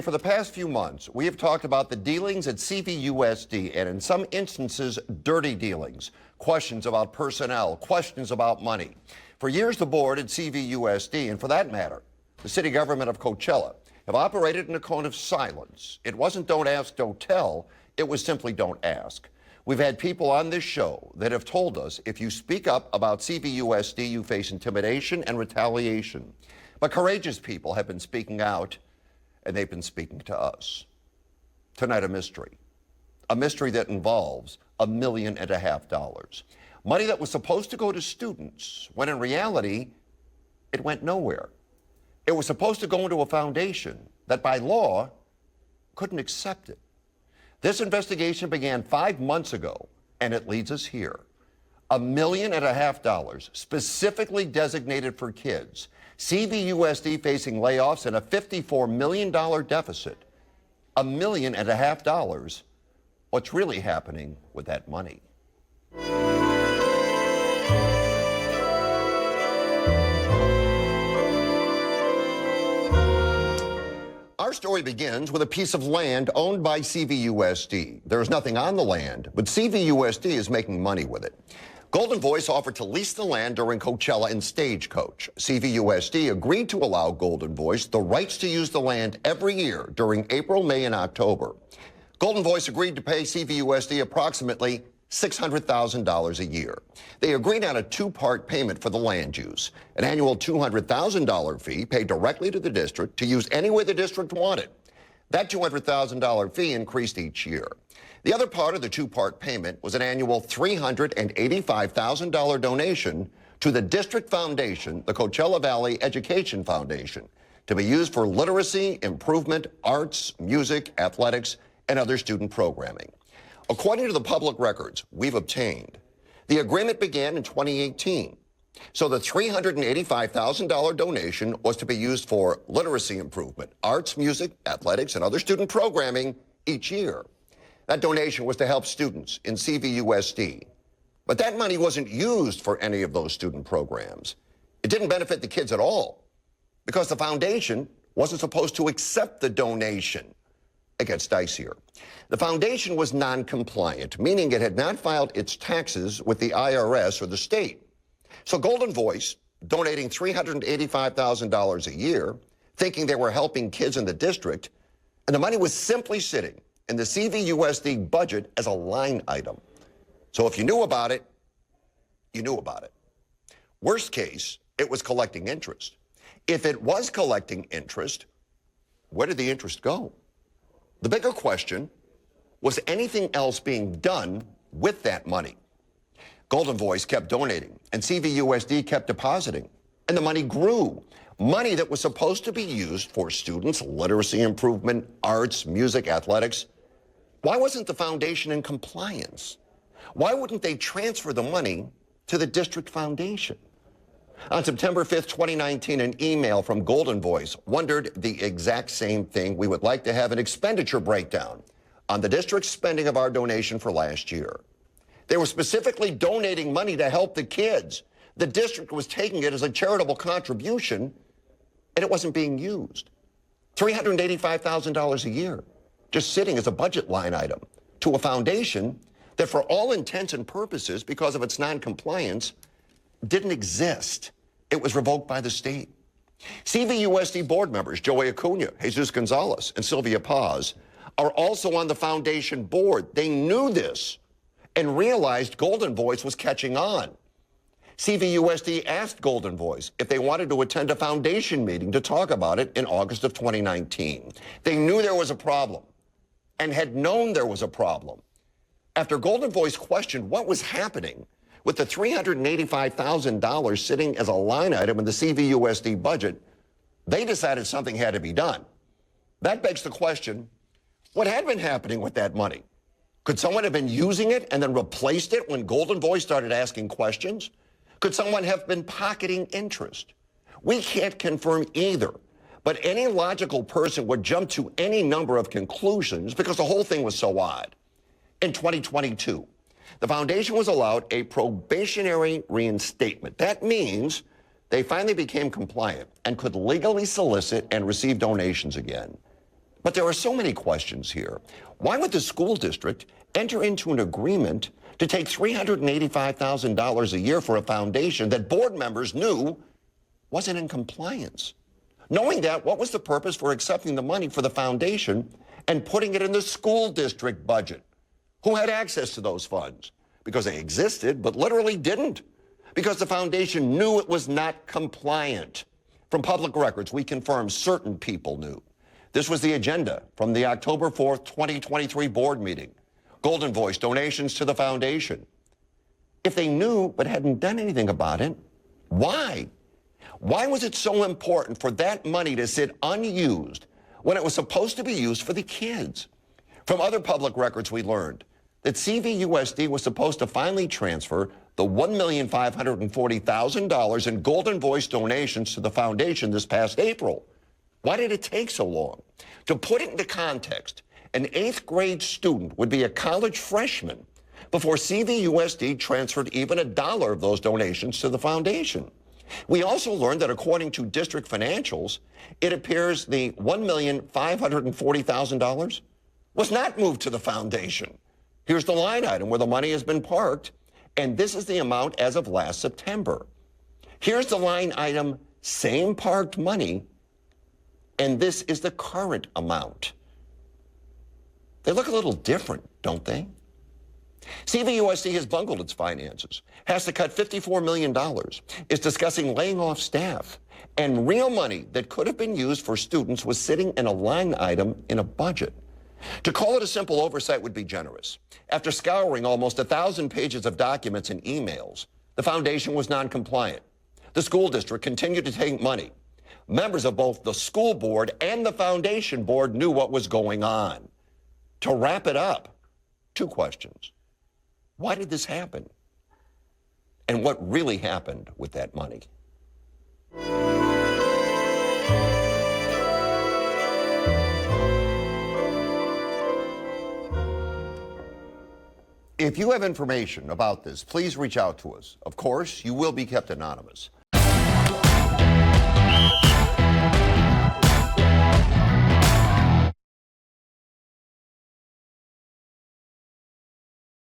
For the past few months, we have talked about the dealings at CVUSD and in some instances, dirty dealings, questions about personnel, questions about money. For years, the board at CVUSD, and for that matter, the city government of Coachella, have operated in a cone of silence. It wasn't don't ask, don't tell. It was simply don't ask. We've had people on this show that have told us if you speak up about CVUSD, you face intimidation and retaliation. But courageous people have been speaking out, and they've been speaking to us. Tonight, a mystery that involves $1.5 million. Money that was supposed to go to students, when in reality, it went nowhere. It was supposed to go into a foundation that by law couldn't accept it. This investigation began 5 months ago, and it leads us here. $1.5 million specifically designated for kids. CVUSD facing layoffs and a $54 million deficit. $1.5 million. What's really happening with that money? Our story begins with a piece of land owned by CVUSD. There is nothing on the land, but CVUSD is making money with it. Golden Voice offered to lease the land during Coachella and Stagecoach. CVUSD agreed to allow Golden Voice the rights to use the land every year during April, May, and October. Golden Voice agreed to pay CVUSD approximately $600,000 a year. They agreed on a two-part payment for the land use, an annual $200,000 fee paid directly to the district to use any way the district wanted. That $200,000 fee increased each year. The other part of the two-part payment was an annual $385,000 donation to the district foundation, the Coachella Valley Education Foundation, to be used for literacy, improvement, arts, music, athletics, and other student programming. According to the public records we've obtained, the agreement began in 2018. So the $385,000 donation was to be used for literacy improvement, arts, music, athletics, and other student programming each year. That donation was to help students in CVUSD. But that money wasn't used for any of those student programs. It didn't benefit the kids at all because the foundation wasn't supposed to accept the donation. It gets dicier. The foundation was non-compliant, meaning it had not filed its taxes with the IRS or the state. So Golden Voice, donating $385,000 a year, thinking they were helping kids in the district, and the money was simply sitting in the CVUSD budget as a line item. So if you knew about it, you knew about it. Worst case, it was collecting interest. If it was collecting interest, where did the interest go? The bigger question, was anything else being done with that money? Golden Voice kept donating, and CVUSD kept depositing, and the money grew. Money that was supposed to be used for students' literacy improvement, arts, music, athletics. Why wasn't the foundation in compliance? Why wouldn't they transfer the money to the district foundation? On September 5th, 2019, an email from Golden Voice wondered the exact same thing. We would like to have an expenditure breakdown on the district's spending of our donation for last year. They were specifically donating money to help the kids. The district was taking it as a charitable contribution, and it wasn't being used. $385,000 a year, just sitting as a budget line item to a foundation that for all intents and purposes, because of its non-compliance, didn't exist. It was revoked by the state. CVUSD board members Joey Acuna, Jesus Gonzalez, and Sylvia Paz are also on the foundation board. They knew this and realized Golden Voice was catching on. CVUSD asked Golden Voice if they wanted to attend a foundation meeting to talk about it in August of 2019. They knew there was a problem and had known there was a problem. After Golden Voice questioned what was happening with the $385,000 sitting as a line item in the CVUSD budget, they decided something had to be done. That begs the question, what had been happening with that money? Could someone have been using it and then replaced it when Golden Voice started asking questions? Could someone have been pocketing interest? We can't confirm either, but any logical person would jump to any number of conclusions because the whole thing was so odd. In 2022, the foundation was allowed a probationary reinstatement. That means they finally became compliant and could legally solicit and receive donations again. But there are so many questions here. Why would the school district enter into an agreement to take $385,000 a year for a foundation that board members knew wasn't in compliance? Knowing that, what was the purpose for accepting the money for the foundation and putting it in the school district budget? Who had access to those funds? Because they existed, but literally didn't. Because the foundation knew it was not compliant. From public records, we confirm certain people knew. This was the agenda from the October 4th, 2023 board meeting. Golden Voice donations to the foundation. If they knew but hadn't done anything about it, why? Why was it so important for that money to sit unused when it was supposed to be used for the kids? From other public records, we learned that CVUSD was supposed to finally transfer the $1,540,000 in Golden Voice donations to the foundation this past April. Why did it take so long? To put it into context, an 8th grade student would be a college freshman before CVUSD transferred even $1 of those donations to the foundation. We also learned that according to district financials, it appears the $1,540,000 was not moved to the foundation. Here's the line item where the money has been parked, and this is the amount as of last September. Here's the line item, same parked money, and this is the current amount. They look a little different, don't they? CVUSD has bungled its finances, has to cut $54 million, is discussing laying off staff, and real money that could have been used for students was sitting in a line item in a budget. To call it a simple oversight would be generous. After scouring almost 1,000 pages of documents and emails, the foundation was non-compliant. The school district continued to take money. Members of both the school board and the foundation board knew what was going on. To wrap it up, 2 questions. Why did this happen? And what really happened with that money? If you have information about this, please reach out to us. Of course, you will be kept anonymous.